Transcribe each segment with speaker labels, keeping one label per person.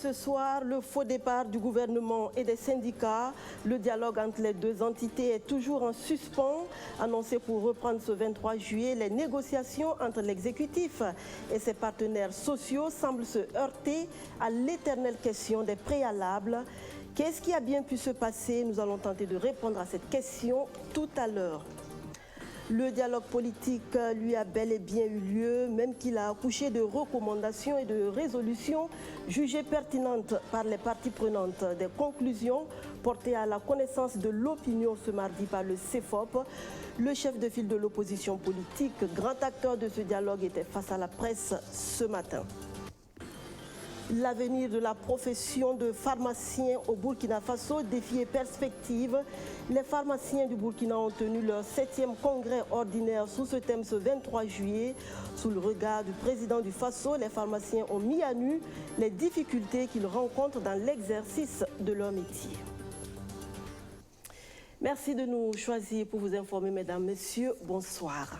Speaker 1: ce soir, le faux départ du gouvernement et des syndicats. Le dialogue entre les deux entités est toujours en suspens. Annoncé pour reprendre ce 23 juillet, les négociations entre l'exécutif et ses partenaires sociaux semblent se heurter à l'éternelle question des préalables. Qu'est-ce qui a bien pu se passer? Nous allons tenter de répondre à cette question tout à l'heure. Le dialogue politique, lui, a bel et bien eu lieu, même qu'il a accouché de recommandations et de résolutions jugées pertinentes par les parties prenantes. Des conclusions portées à la connaissance de l'opinion ce mardi par le CEFOP. Le chef de file de l'opposition politique, grand acteur de ce dialogue, était face à la presse ce matin. L'avenir de la profession de pharmacien au Burkina Faso défie et perspective. Les pharmaciens du Burkina ont tenu leur 7e congrès ordinaire sous ce thème ce 23 juillet. Sous le regard du président du Faso, les pharmaciens ont mis à nu les difficultés qu'ils rencontrent dans l'exercice de leur métier. Merci de nous choisir pour vous informer, mesdames, messieurs. Bonsoir.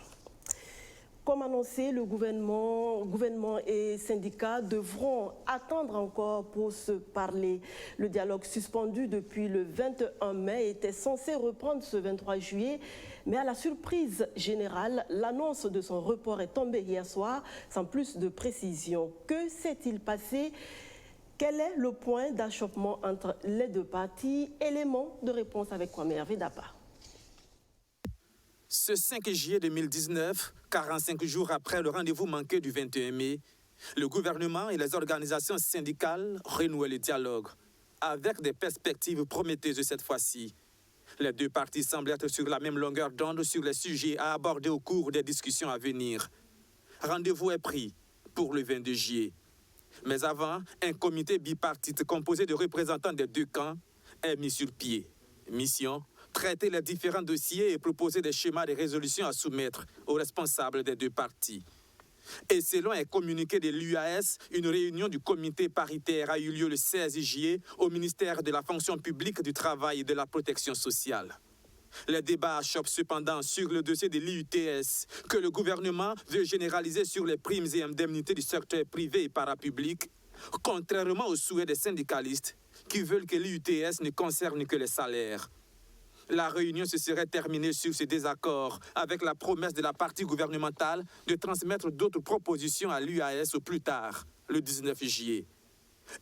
Speaker 1: Comme annoncé, le gouvernement et syndicats devront attendre encore pour se parler. Le dialogue suspendu depuis le 21 mai était censé reprendre ce 23 juillet, mais à la surprise générale, l'annonce de son report est tombée hier soir sans plus de précision. Que s'est-il passé? Quel est le point d'achoppement entre les deux parties? Élément de réponse avec Kwame Hervé Dapa.
Speaker 2: Ce 5 juillet 2019, 45 jours après le rendez-vous manqué du 21 mai, le gouvernement et les organisations syndicales renouaient le dialogue, avec des perspectives prometteuses cette fois-ci. Les deux parties semblent être sur la même longueur d'onde sur les sujets à aborder au cours des discussions à venir. Rendez-vous est pris pour le 22 juillet. Mais avant, un comité bipartite composé de représentants des deux camps est mis sur pied. Mission: traiter les différents dossiers et proposer des schémas de résolution à soumettre aux responsables des deux parties. Et selon un communiqué de l'UAS, une réunion du comité paritaire a eu lieu le 16 juillet au ministère de la fonction publique, du travail et de la protection sociale. Les débats achoppent cependant sur le dossier de l'IUTS que le gouvernement veut généraliser sur les primes et indemnités du secteur privé et parapublic, contrairement aux souhaits des syndicalistes qui veulent que l'IUTS ne concerne que les salaires. La réunion se serait terminée sur ce désaccord, avec la promesse de la partie gouvernementale de transmettre d'autres propositions à l'UAS au plus tard, le 19 juillet.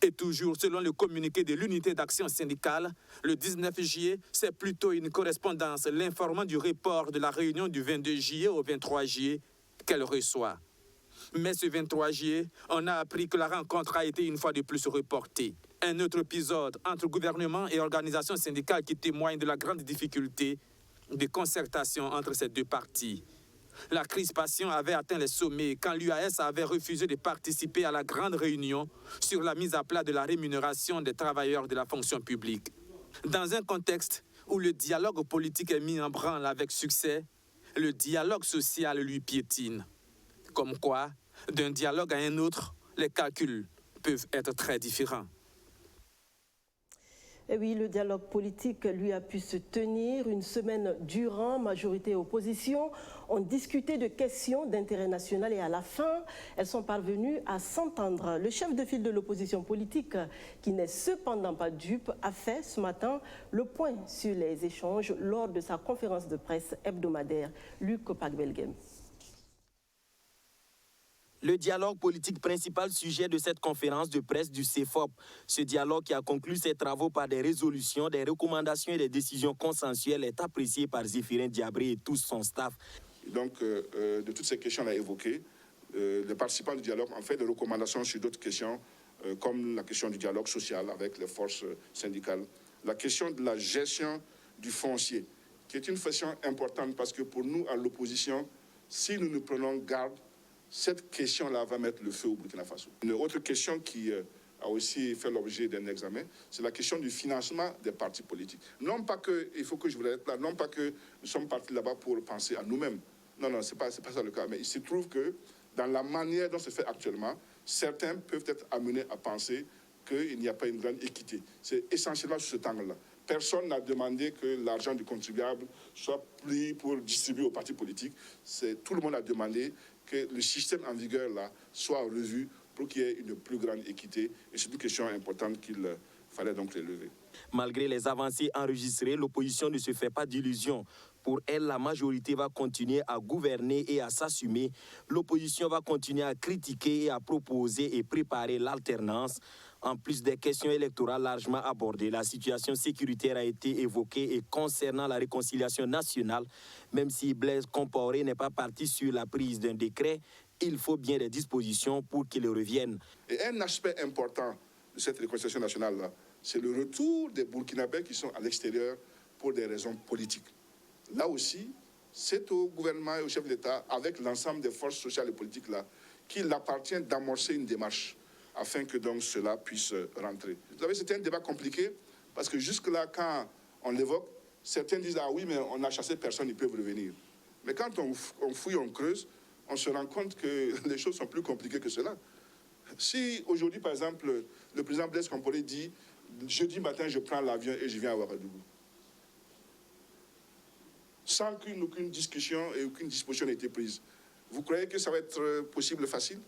Speaker 2: Et toujours selon le communiqué de l'unité d'action syndicale, le 19 juillet, c'est plutôt une correspondance l'informant du report de la réunion du 22 juillet au 23 juillet qu'elle reçoit. Mais ce 23 juillet, on a appris que la rencontre a été une fois de plus reportée. Un autre épisode entre gouvernement et organisations syndicales qui témoigne de la grande difficulté de concertation entre ces deux parties. La crispation avait atteint les sommets quand l'UAS avait refusé de participer à la grande réunion sur la mise à plat de la rémunération des travailleurs de la fonction publique. Dans un contexte où le dialogue politique est mis en branle avec succès, le dialogue social lui piétine. Comme quoi, d'un dialogue à un autre, les calculs peuvent être très différents.
Speaker 1: Et oui, le dialogue politique, lui, a pu se tenir une semaine durant. Majorité et opposition ont discuté de questions d'intérêt national et à la fin, elles sont parvenues à s'entendre. Le chef de file de l'opposition politique, qui n'est cependant pas dupe, a fait ce matin le point sur les échanges lors de sa conférence de presse hebdomadaire. Luc Pagbelgem.
Speaker 3: Le dialogue politique principal sujet de cette conférence de presse du CEFOP. Ce dialogue qui a conclu ses travaux par des résolutions, des recommandations et des décisions consensuelles est apprécié par Zéphirin Diabré et tout son staff.
Speaker 4: Donc, de toutes ces questions à évoquer, les participants du dialogue ont fait des recommandations sur d'autres questions, comme la question du dialogue social avec les forces syndicales, la question de la gestion du foncier, qui est une question importante parce que pour nous, à l'opposition, si nous nous prenons garde, cette question-là va mettre le feu au Burkina Faso. Une autre question qui a aussi fait l'objet d'un examen, c'est la question du financement des partis politiques. Non pas que, il faut que je vous l'aide là, non pas que nous sommes partis là-bas pour penser à nous-mêmes. Non, c'est pas ça le cas. Mais il se trouve que dans la manière dont c'est fait actuellement, certains peuvent être amenés à penser qu'il n'y a pas une grande équité. C'est essentiellement sur cet angle-là. Personne n'a demandé que l'argent du contribuable soit pris pour distribuer aux partis politiques. Tout le monde a demandé que le système en vigueur là soit revu pour qu'il y ait une plus grande équité. Et c'est une question importante qu'il fallait donc relever.
Speaker 3: Malgré les avancées enregistrées, l'opposition ne se fait pas d'illusions. Pour elle, la majorité va continuer à gouverner et à s'assumer. L'opposition va continuer à critiquer et à proposer et préparer l'alternance. En plus des questions électorales largement abordées, la situation sécuritaire a été évoquée et concernant la réconciliation nationale, même si Blaise Compaoré n'est pas parti sur la prise d'un décret, il faut bien des dispositions pour qu'il revienne.
Speaker 4: Et un aspect important de cette réconciliation nationale-là, c'est le retour des Burkinabés qui sont à l'extérieur pour des raisons politiques. Là aussi, c'est au gouvernement et au chef de l'État, avec l'ensemble des forces sociales et politiques-là, qu'il appartient d'amorcer une démarche afin que donc cela puisse rentrer. Vous savez, c'était un débat compliqué parce que jusque-là, quand on l'évoque, certains disent « Ah oui, mais on a chassé personne, ils peuvent revenir ». Mais quand on fouille, on creuse, on se rend compte que les choses sont plus compliquées que cela. Si aujourd'hui, par exemple, le président Blaise Compaoré dit « Jeudi matin, je prends l'avion et je viens à Ouagadougou », sans qu'aucune discussion et aucune disposition n'ait été prise, vous croyez que ça va être possible, facile?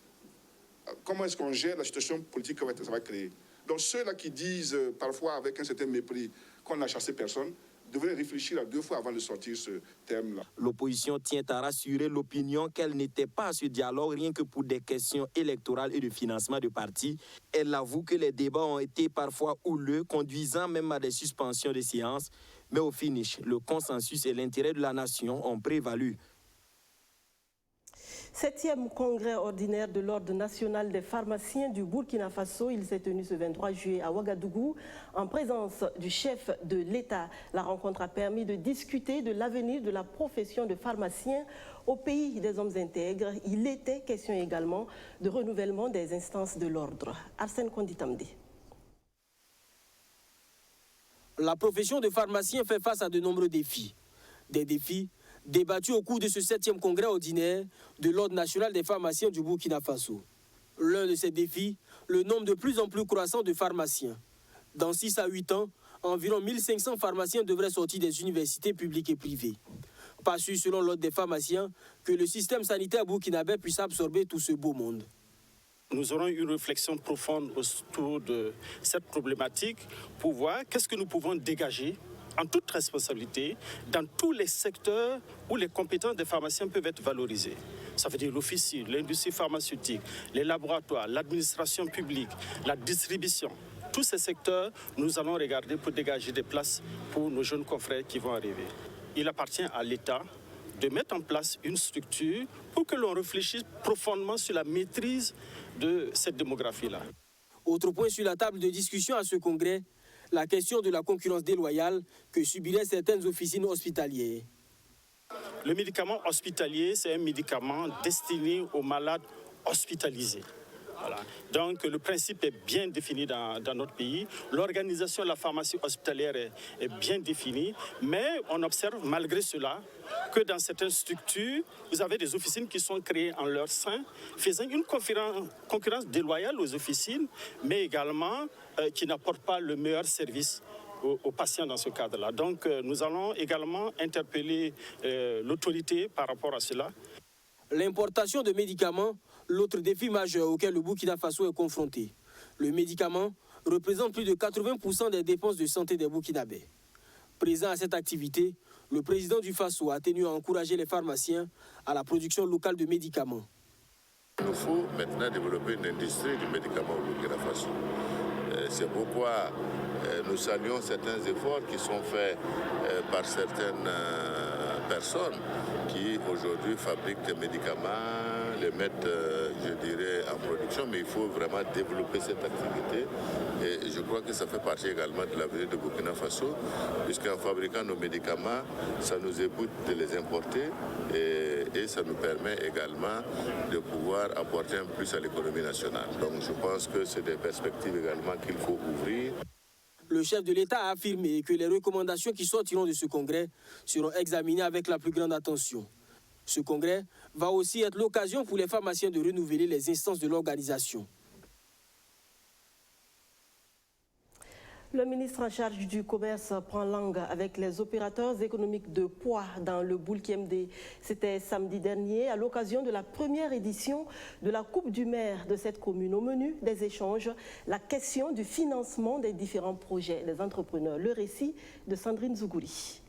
Speaker 4: Comment est-ce qu'on gère la situation politique que ça va créer? Donc ceux-là qui disent parfois avec un certain mépris qu'on n'a chassé personne, devraient réfléchir à deux fois avant de sortir ce terme-là.
Speaker 3: L'opposition tient à rassurer l'opinion qu'elle n'était pas à ce dialogue rien que pour des questions électorales et de financement de partis. Elle avoue que les débats ont été parfois houleux, conduisant même à des suspensions de séances. Mais au finish, le consensus et l'intérêt de la nation ont prévalu.
Speaker 1: 7e congrès ordinaire de l'Ordre national des pharmaciens du Burkina Faso. Il s'est tenu ce 23 juillet à Ouagadougou en présence du chef de l'État. La rencontre a permis de discuter de l'avenir de la profession de pharmacien au pays des hommes intègres. Il était question également de renouvellement des instances de l'ordre. Arsène Konditamdi.
Speaker 5: La profession de pharmacien fait face à de nombreux défis. Des défis débattus au cours de ce 7e congrès ordinaire de l'Ordre national des pharmaciens du Burkina Faso. L'un de ces défis, le nombre de plus en plus croissant de pharmaciens. Dans 6 à 8 ans, environ 1500 pharmaciens devraient sortir des universités publiques et privées. Pas sûr, selon l'Ordre des pharmaciens, que le système sanitaire burkinabé puisse absorber tout ce beau monde.
Speaker 6: Nous aurons une réflexion profonde autour de cette problématique pour voir qu'est-ce que nous pouvons dégager en toute responsabilité dans tous les secteurs où les compétences des pharmaciens peuvent être valorisées. Ça veut dire l'officine, l'industrie pharmaceutique, les laboratoires, l'administration publique, la distribution. Tous ces secteurs, nous allons regarder pour dégager des places pour nos jeunes confrères qui vont arriver. Il appartient à l'État de mettre en place une structure pour que l'on réfléchisse profondément sur la maîtrise de cette démographie-là.
Speaker 5: Autre point sur la table de discussion à ce congrès, la question de la concurrence déloyale que subiraient certaines officines hospitalières.
Speaker 6: Le médicament hospitalier, c'est un médicament destiné aux malades hospitalisés. Voilà. Donc le principe est bien défini dans notre pays. L'organisation de la pharmacie hospitalière est bien définie, mais on observe malgré cela que dans certaines structures, vous avez des officines qui sont créées en leur sein, faisant une concurrence déloyale aux officines, mais également qui n'apportent pas le meilleur service aux patients dans ce cadre-là. Donc nous allons également interpeller l'autorité par rapport à cela.
Speaker 5: L'importation de médicaments, l'autre défi majeur auquel le Burkina Faso est confronté. Le médicament représente plus de 80% des dépenses de santé des Burkinabés. Présent à cette activité, le président du Faso a tenu à encourager les pharmaciens à la production locale de médicaments.
Speaker 7: Il nous faut maintenant développer une industrie du médicament au Burkina Faso. C'est pourquoi nous saluons certains efforts qui sont faits par certaines personnes qui aujourd'hui fabriquent des médicaments, les mettent, je dirais, en production, mais il faut vraiment développer cette activité. Et je crois que ça fait partie également de l'avenir de Burkina Faso, puisqu'en fabriquant nos médicaments, ça nous évite de les importer et ça nous permet également de pouvoir apporter un plus à l'économie nationale. Donc je pense que c'est des perspectives également qu'il faut ouvrir.
Speaker 5: Le chef de l'État a affirmé que les recommandations qui sortiront de ce congrès seront examinées avec la plus grande attention. Ce congrès va aussi être l'occasion pour les pharmaciens de renouveler les instances de l'organisation.
Speaker 1: Le ministre en charge du commerce prend langue avec les opérateurs économiques de poids dans le Boulkiemde. C'était samedi dernier à l'occasion de la première édition de la Coupe du maire de cette commune. Au menu des échanges, la question du financement des différents projets des entrepreneurs. Le récit de Sandrine Zougouli.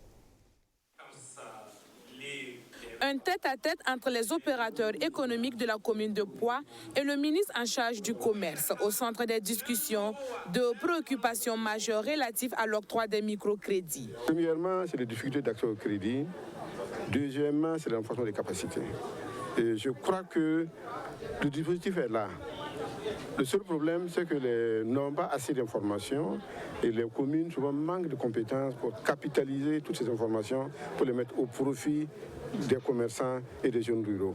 Speaker 8: Un tête-à-tête entre les opérateurs économiques de la commune de Poix et le ministre en charge du commerce, au centre des discussions de préoccupations majeures relatives à l'octroi des microcrédits.
Speaker 9: Premièrement, c'est les difficultés d'accès au crédit. Deuxièmement, c'est le renforcement des capacités. Et je crois que le dispositif est là. Le seul problème, c'est que n'ont pas assez d'informations et les communes souvent manquent de compétences pour capitaliser toutes ces informations, pour les mettre au profit des commerçants et des jeunes ruraux.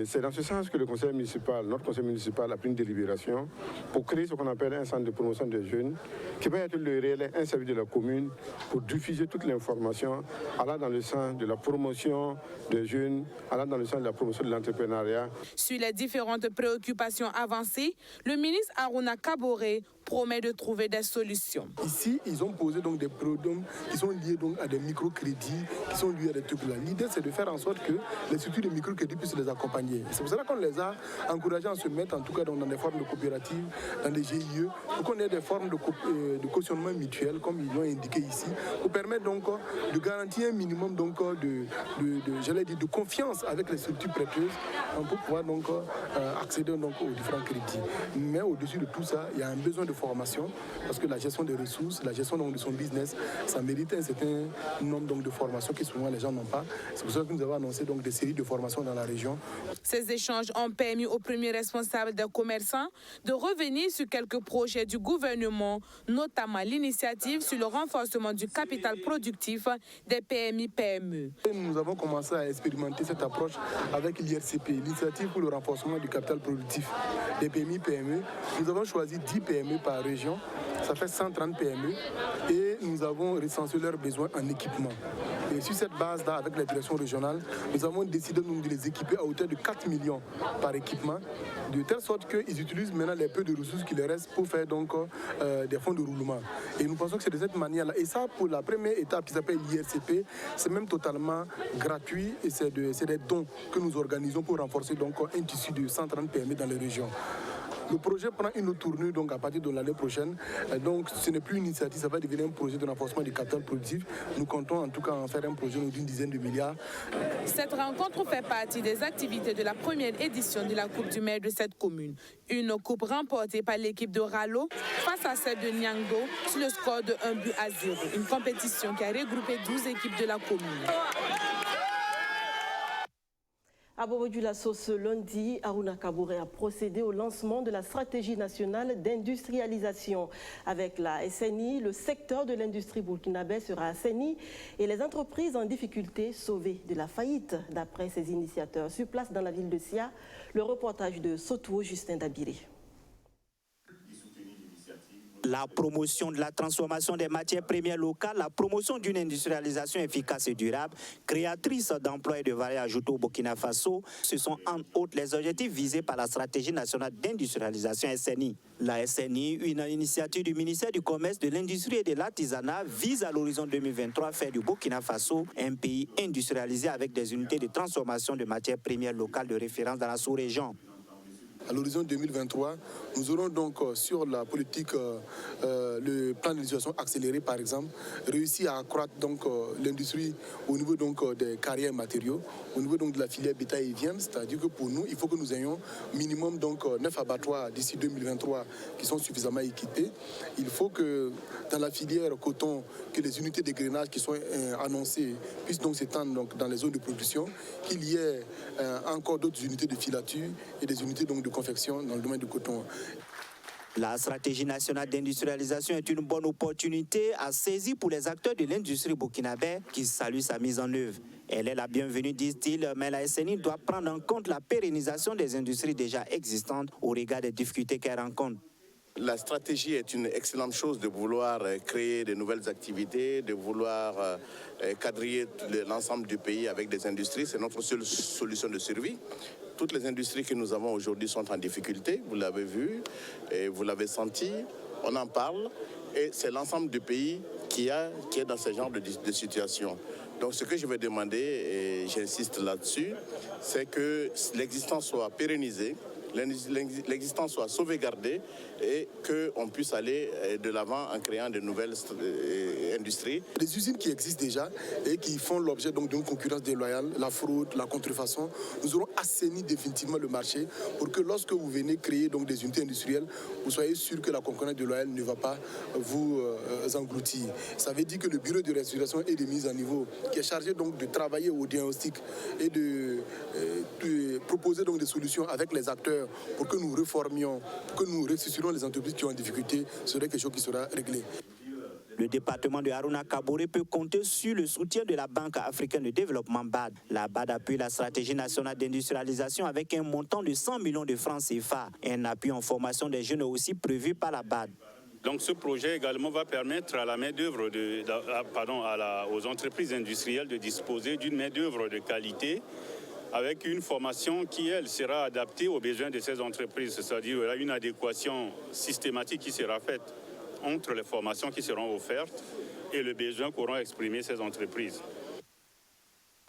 Speaker 9: C'est dans ce sens que le conseil municipal, notre conseil municipal a pris une délibération pour créer ce qu'on appelle un centre de promotion des jeunes, qui va être le relais, un service de la commune pour diffuser toute l'information allant dans le sens de la promotion des jeunes, allant dans le sens de la promotion de l'entrepreneuriat.
Speaker 8: Sur les différentes préoccupations avancées, le ministre Aruna Kaboré promet de trouver des solutions.
Speaker 10: Ici, ils ont posé donc des problèmes qui sont liés donc à des microcrédits, qui sont liés à des trucs là. L'idée, c'est de faire en sorte que les structures de microcrédits puissent les accompagner. C'est pour cela qu'on les a encouragés à se mettre, en tout cas dans des formes de coopératives, dans des GIE, pour qu'on ait des formes de cautionnement mutuel, comme ils l'ont indiqué ici, pour permettre donc de garantir un minimum donc de confiance avec les structures prêteuses pour pouvoir donc accéder donc aux différents crédits. Mais au-dessus de tout ça, il y a un besoin de formation, parce que la gestion des ressources, la gestion donc de son business, ça mérite un certain nombre donc de formations que souvent les gens n'ont pas. C'est pour ça que nous avons annoncé donc des séries de formations dans la région.
Speaker 8: Ces échanges ont permis aux premiers responsables des commerçants de revenir sur quelques projets du gouvernement, notamment l'initiative sur le renforcement du capital productif des PMI-PME.
Speaker 10: Nous avons commencé à expérimenter cette approche avec l'IRCP, l'initiative pour le renforcement du capital productif des PMI-PME. Nous avons choisi 10 PME par région, ça fait 130 PME et nous avons recensé leurs besoins en équipement. Et sur cette base-là, avec la direction régionale, nous avons décidé de les équiper à hauteur de 4 millions par équipement, de telle sorte qu'ils utilisent maintenant les peu de ressources qui leur restent pour faire donc des fonds de roulement. Et nous pensons que c'est de cette manière-là. Et ça, pour la première étape qui s'appelle l'IRCP, c'est même totalement gratuit et c'est des dons que nous organisons pour renforcer donc un tissu de 130 PME dans les régions. Le projet prend une autre tournure donc à partir de l'année prochaine. Donc ce n'est plus une initiative, ça va devenir un projet de renforcement du capital productif. Nous comptons en tout cas en faire un projet d'une dizaine de milliards.
Speaker 8: Cette rencontre fait partie des activités de la première édition de la Coupe du maire de cette commune. Une coupe remportée par l'équipe de Ralo face à celle de Nyangdo sur le score de 1-0. Une compétition qui a regroupé 12 équipes de la commune.
Speaker 1: À Bobo-Dioulasso, ce lundi, Aruna Kaboré a procédé au lancement de la stratégie nationale d'industrialisation. Avec la SNI, le secteur de l'industrie burkinabé sera assaini et les entreprises en difficulté sauvées de la faillite, d'après ses initiateurs. Sur place dans la ville de Sia, le reportage de Sotuo Justin Dabiré.
Speaker 11: La promotion de la transformation des matières premières locales, la promotion d'une industrialisation efficace et durable, créatrice d'emplois et de valeur ajoutée au Burkina Faso, ce sont entre autres les objectifs visés par la stratégie nationale d'industrialisation SNI. La SNI, une initiative du ministère du Commerce, de l'Industrie et de l'Artisanat, vise à l'horizon 2023 faire du Burkina Faso un pays industrialisé avec des unités de transformation de matières premières locales de référence dans la sous-région.
Speaker 10: À l'horizon 2023, nous aurons donc sur la politique, le plan d'industrialisation accéléré par exemple, réussi à accroître donc l'industrie au niveau donc des carrières matériaux, au niveau donc de la filière bétail et viande, c'est-à-dire que pour nous, il faut que nous ayons minimum donc 9 abattoirs d'ici 2023 qui sont suffisamment équipés. Il faut que dans la filière coton, que les unités de grainage qui sont annoncées puissent donc s'étendre donc dans les zones de production, qu'il y ait encore d'autres unités de filature et des unités donc de confection dans le domaine du coton.
Speaker 11: La stratégie nationale d'industrialisation est une bonne opportunité à saisir pour les acteurs de l'industrie burkinabé qui saluent sa mise en œuvre. Elle est la bienvenue, disent-ils, mais la SNI doit prendre en compte la pérennisation des industries déjà existantes au regard des difficultés qu'elle rencontre.
Speaker 7: La stratégie est une excellente chose de vouloir créer de nouvelles activités, de vouloir quadriller l'ensemble du pays avec des industries. C'est notre seule solution de survie. Toutes les industries que nous avons aujourd'hui sont en difficulté, vous l'avez vu, et vous l'avez senti, on en parle.
Speaker 12: Et c'est l'ensemble du pays qui est dans ce genre de situation. Donc ce que je vais demander, et j'insiste là-dessus, c'est que l'existence soit pérennisée, l'existence soit sauvegardée et qu'on puisse aller de l'avant en créant de nouvelles industries.
Speaker 10: Les usines qui existent déjà et qui font l'objet d'une concurrence déloyale, la fraude, la contrefaçon, nous aurons assaini définitivement le marché pour que lorsque vous venez créer des unités industrielles, vous soyez sûr que la concurrence déloyale ne va pas vous engloutir. Ça veut dire que le bureau de restauration et de mise à niveau, qui est chargé de travailler au diagnostic et de proposer des solutions avec les acteurs pour que nous réformions, que nous ressuscitions les entreprises qui ont en difficulté, serait quelque chose qui sera réglé.
Speaker 11: Le département de Harouna Kaboré peut compter sur le soutien de la Banque africaine de développement BAD. La BAD appuie la stratégie nationale d'industrialisation avec un montant de 100 millions de francs CFA. Un appui en formation des jeunes est aussi prévu par la BAD.
Speaker 6: Donc ce projet également va permettre à la main-d'œuvre aux entreprises industrielles de disposer d'une main-d'œuvre de qualité avec une formation qui, elle, sera adaptée aux besoins de ces entreprises. C'est-à-dire une adéquation systématique qui sera faite entre les formations qui seront offertes et le besoin qu'auront exprimé ces entreprises.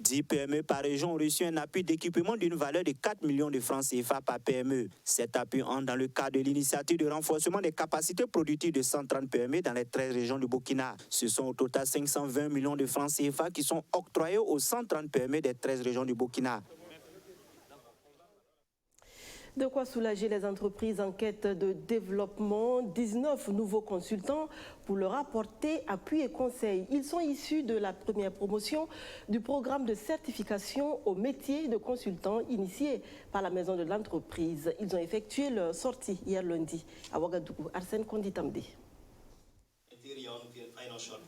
Speaker 11: 10 PME par région ont reçu un appui d'équipement d'une valeur de 4 millions de francs CFA par PME. Cet appui entre dans le cadre de l'initiative de renforcement des capacités productives de 130 PME dans les 13 régions du Burkina. Ce sont au total 520 millions de francs CFA qui sont octroyés aux 130 PME des 13 régions du Burkina.
Speaker 1: De quoi soulager les entreprises en quête de développement. 19 nouveaux consultants pour leur apporter appui et conseils. Ils sont issus de la première promotion du programme de certification au métier de consultant initié par la Maison de l'entreprise. Ils ont effectué leur sortie hier lundi à Ouagadougou. Arsène Konditamde.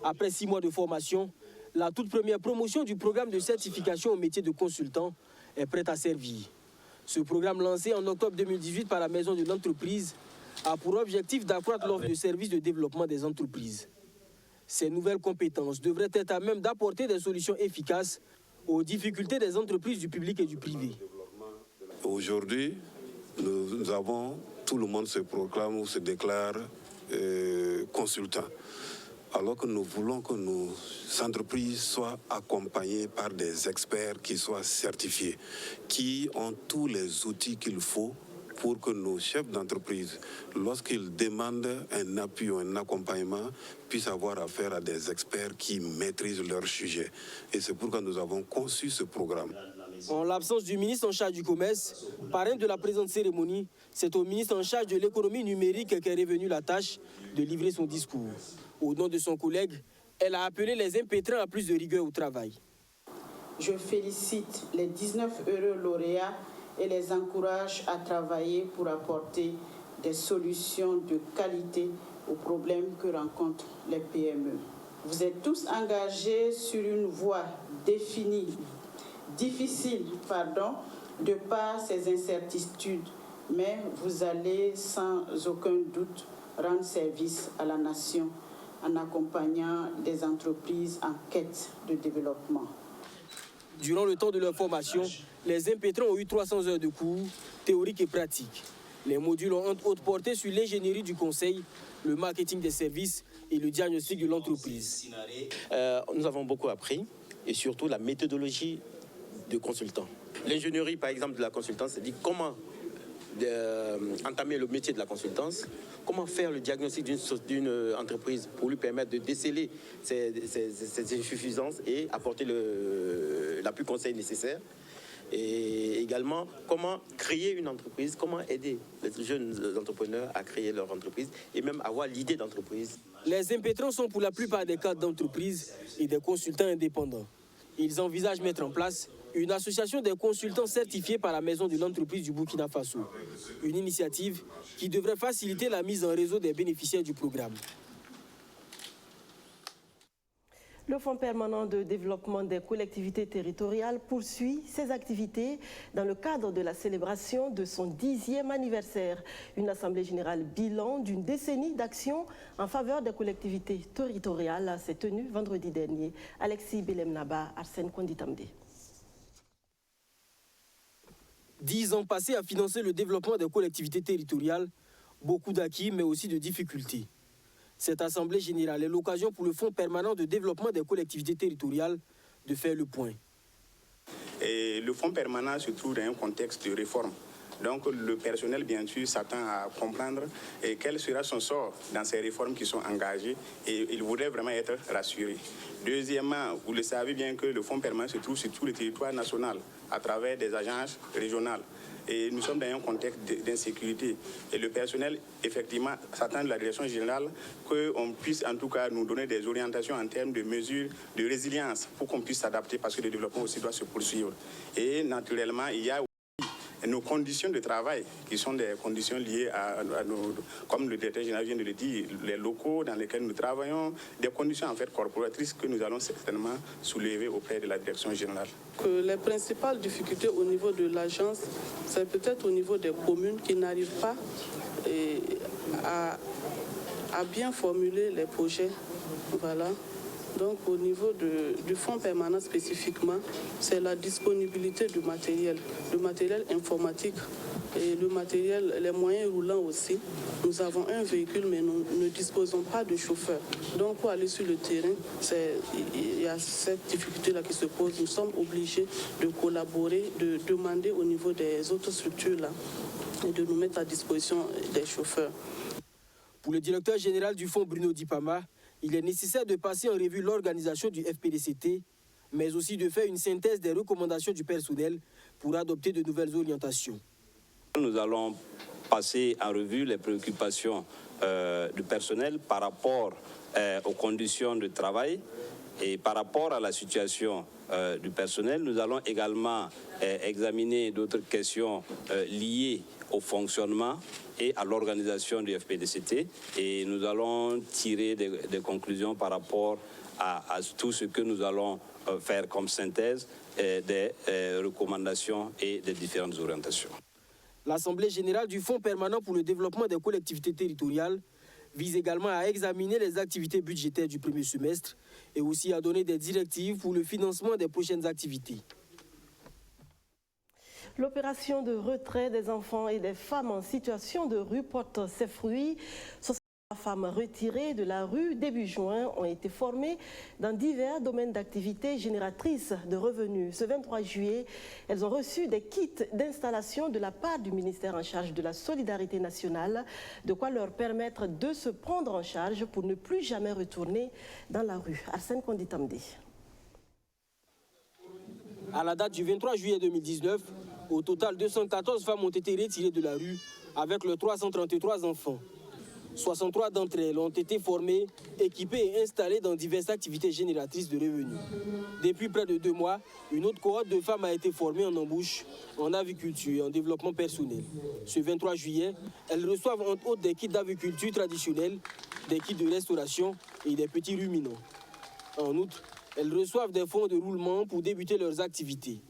Speaker 5: Après 6 mois de formation, la toute première promotion du programme de certification au métier de consultant est prête à servir. Ce programme lancé en octobre 2018 par la Maison de l'entreprise a pour objectif d'accroître l'offre de services de développement des entreprises. Ces nouvelles compétences devraient être à même d'apporter des solutions efficaces aux difficultés des entreprises du public et du privé.
Speaker 13: Aujourd'hui, nous avons, tout le monde se proclame ou se déclare consultant. Alors que nous voulons que nos entreprises soient accompagnées par des experts qui soient certifiés, qui ont tous les outils qu'il faut pour que nos chefs d'entreprise, lorsqu'ils demandent un appui ou un accompagnement, puissent avoir affaire à des experts qui maîtrisent leur sujet. Et c'est pourquoi nous avons conçu ce programme.
Speaker 5: En l'absence du ministre en charge du commerce, parrain de la présente cérémonie, c'est au ministre en charge de l'économie numérique qu'est revenue la tâche de livrer son discours. Au nom de son collègue, elle a appelé les impétrants à plus de rigueur au travail.
Speaker 14: Je félicite les 19 heureux lauréats et les encourage à travailler pour apporter des solutions de qualité aux problèmes que rencontrent les PME. Vous êtes tous engagés sur une voie difficile, de par ces incertitudes, mais vous allez sans aucun doute rendre service à la nation en accompagnant des entreprises en quête de développement.
Speaker 5: Durant le temps de leur formation, les impétrants ont eu 300 heures de cours, théoriques et pratiques. Les modules ont entre autres porté sur l'ingénierie du conseil, le marketing des services et le diagnostic de l'entreprise.
Speaker 3: Nous avons beaucoup appris et surtout la méthodologie de consultant. L'ingénierie, par exemple, de la consultance, c'est dit comment entamer le métier de la consultance, comment faire le diagnostic d'une entreprise pour lui permettre de déceler ses insuffisances et apporter l'appui conseil nécessaire. Et également, comment créer une entreprise, comment aider les jeunes entrepreneurs à créer leur entreprise et même avoir l'idée d'entreprise.
Speaker 5: Les impétrants sont pour la plupart des cadres d'entreprise et des consultants indépendants. Ils envisagent mettre en place une association des consultants certifiés par la Maison de l'entreprise du Burkina Faso. Une initiative qui devrait faciliter la mise en réseau des bénéficiaires du programme.
Speaker 1: Le Fonds permanent de développement des collectivités territoriales poursuit ses activités dans le cadre de la célébration de son 10e anniversaire. Une assemblée générale bilan d'une décennie d'action en faveur des collectivités territoriales s'est tenue vendredi dernier. Alexis Belemnaba, Arsène Konditamde.
Speaker 5: 10 ans passés à financer le développement des collectivités territoriales, beaucoup d'acquis mais aussi de difficultés. Cette assemblée générale est l'occasion pour le Fonds permanent de développement des collectivités territoriales de faire le point.
Speaker 15: Et le Fonds permanent se trouve dans un contexte de réforme. Donc le personnel, bien sûr, s'attend à comprendre quel sera son sort dans ces réformes qui sont engagées et il voudrait vraiment être rassuré. Deuxièmement, vous le savez bien que le Fonds permanent se trouve sur tout le territoire national à travers des agences régionales. Et nous sommes dans un contexte d'insécurité. Et le personnel, effectivement, s'attend de la direction générale qu'on puisse en tout cas nous donner des orientations en termes de mesures de résilience pour qu'on puisse s'adapter parce que le développement aussi doit se poursuivre. Et naturellement, il y a nos conditions de travail, qui sont des conditions liées à nos, comme le directeur général vient de le dire, les locaux dans lesquels nous travaillons, des conditions en fait corporatrices que nous allons certainement soulever auprès de la direction générale.
Speaker 16: Les principales difficultés au niveau de l'agence, c'est peut-être au niveau des communes qui n'arrivent pas à bien formuler les projets. Voilà. Donc au niveau du fonds permanent spécifiquement, c'est la disponibilité du matériel informatique et le matériel, les moyens roulants aussi. Nous avons un véhicule mais nous ne disposons pas de chauffeur. Donc pour aller sur le terrain, il y a cette difficulté-là qui se pose. Nous sommes obligés de collaborer, de demander au niveau des autres structures-là et de nous mettre à disposition des chauffeurs.
Speaker 5: Pour le directeur général du fonds Bruno Dipama, il est nécessaire de passer en revue l'organisation du FPDCT, mais aussi de faire une synthèse des recommandations du personnel pour adopter de nouvelles orientations.
Speaker 17: Nous allons passer en revue les préoccupations du personnel par rapport aux conditions de travail et par rapport à la situation du personnel. Nous allons également examiner d'autres questions liées au fonctionnement et à l'organisation du FPDCT et nous allons tirer des conclusions par rapport à tout ce que nous allons faire comme synthèse des recommandations et des différentes orientations.
Speaker 5: L'Assemblée générale du Fonds permanent pour le développement des collectivités territoriales vise également à examiner les activités budgétaires du premier semestre et aussi à donner des directives pour le financement des prochaines activités.
Speaker 1: L'opération de retrait des enfants et des femmes en situation de rue porte ses fruits. 63 femmes retirées de la rue début juin ont été formées dans divers domaines d'activité génératrices de revenus. Ce 23 juillet, elles ont reçu des kits d'installation de la part du ministère en charge de la solidarité nationale, de quoi leur permettre de se prendre en charge pour ne plus jamais retourner dans la rue. Arsène Konditamdi.
Speaker 5: À la date du 23 juillet 2019, au total, 214 femmes ont été retirées de la rue avec leurs 333 enfants. 63 d'entre elles ont été formées, équipées et installées dans diverses activités génératrices de revenus. Depuis près de 2 mois, une autre cohorte de femmes a été formée en embauche, en aviculture et en développement personnel. Ce 23 juillet, elles reçoivent entre autres des kits d'aviculture traditionnels, des kits de restauration et des petits ruminants. En outre, elles reçoivent des fonds de roulement pour débuter leurs activités.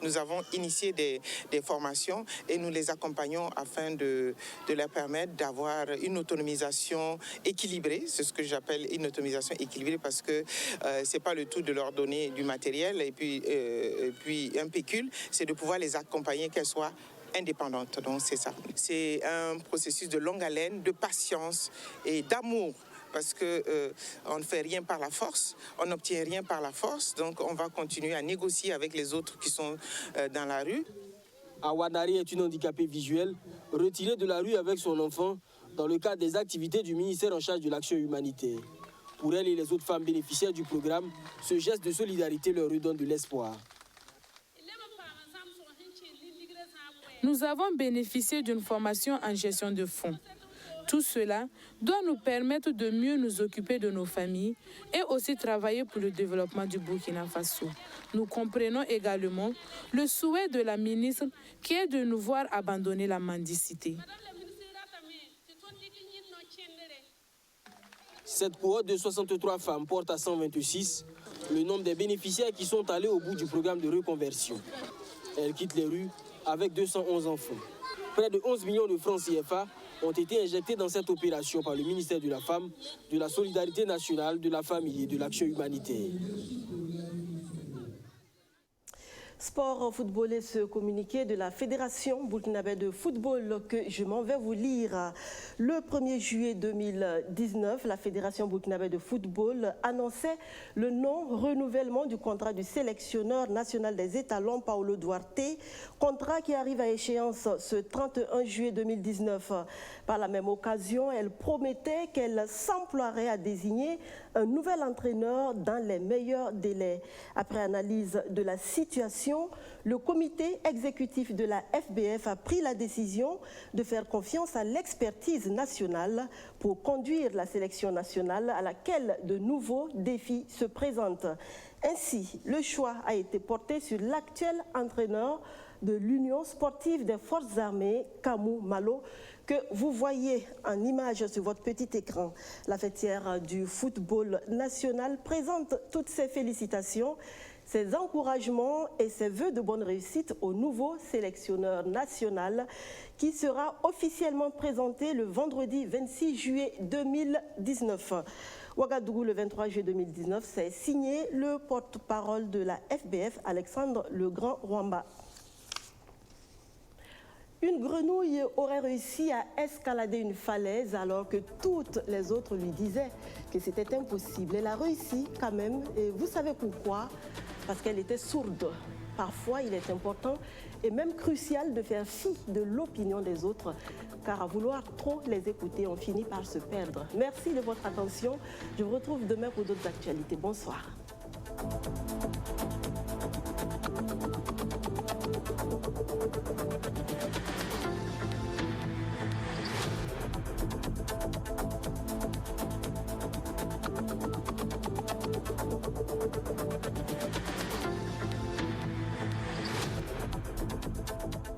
Speaker 18: Nous avons initié des formations et nous les accompagnons afin de leur permettre d'avoir une autonomisation équilibrée. C'est ce que j'appelle une autonomisation équilibrée parce que ce n'est pas le tout de leur donner du matériel et puis un pécule, c'est de pouvoir les accompagner qu'elles soient indépendantes. Donc c'est ça. C'est un processus de longue haleine, de patience et d'amour. Parce qu'on ne fait rien par la force, on n'obtient rien par la force, donc on va continuer à négocier avec les autres qui sont dans la rue.
Speaker 5: Awadari est une handicapée visuelle, retirée de la rue avec son enfant dans le cadre des activités du ministère en charge de l'action humanitaire. Pour elle et les autres femmes bénéficiaires du programme, ce geste de solidarité leur redonne de l'espoir.
Speaker 8: Nous avons bénéficié d'une formation en gestion de fonds. Tout cela doit nous permettre de mieux nous occuper de nos familles et aussi travailler pour le développement du Burkina Faso. Nous comprenons également le souhait de la ministre qui est de nous voir abandonner la mendicité.
Speaker 5: Cette cohorte de 63 femmes porte à 126 le nombre des bénéficiaires qui sont allés au bout du programme de reconversion. Elles quittent les rues avec 211 enfants. Près de 11 millions de francs CFA ont été injectés dans cette opération par le ministère de la Femme, de la Solidarité nationale, de la Famille et de l'Action humanitaire.
Speaker 1: Sport football et ce communiqué de la Fédération burkinabé de football que je m'en vais vous lire. Le 1er juillet 2019, la Fédération burkinabé de football annonçait le non-renouvellement du contrat du sélectionneur national des étalons Paulo Duarte, contrat qui arrive à échéance ce 31 juillet 2019. Par la même occasion, elle promettait qu'elle s'emploierait à désigner un nouvel entraîneur dans les meilleurs délais. Après analyse de la situation, le comité exécutif de la FBF a pris la décision de faire confiance à l'expertise nationale pour conduire la sélection nationale à laquelle de nouveaux défis se présentent. Ainsi, le choix a été porté sur l'actuel entraîneur de l'Union sportive des forces armées, Kamou Malo, que vous voyez en image sur votre petit écran. La fêtière du football national présente toutes ses félicitations, ses encouragements et ses vœux de bonne réussite au nouveau sélectionneur national qui sera officiellement présenté le vendredi 26 juillet 2019. Ouagadougou, le 23 juillet 2019, c'est signé le porte-parole de la FBF, Alexandre Le Grand Rwamba. Une grenouille aurait réussi à escalader une falaise alors que toutes les autres lui disaient que c'était impossible. Elle a réussi quand même, et vous savez pourquoi? Parce qu'elle était sourde. Parfois, il est important et même crucial de faire fi de l'opinion des autres, car à vouloir trop les écouter, on finit par se perdre. Merci de votre attention. Je vous retrouve demain pour d'autres actualités. Bonsoir.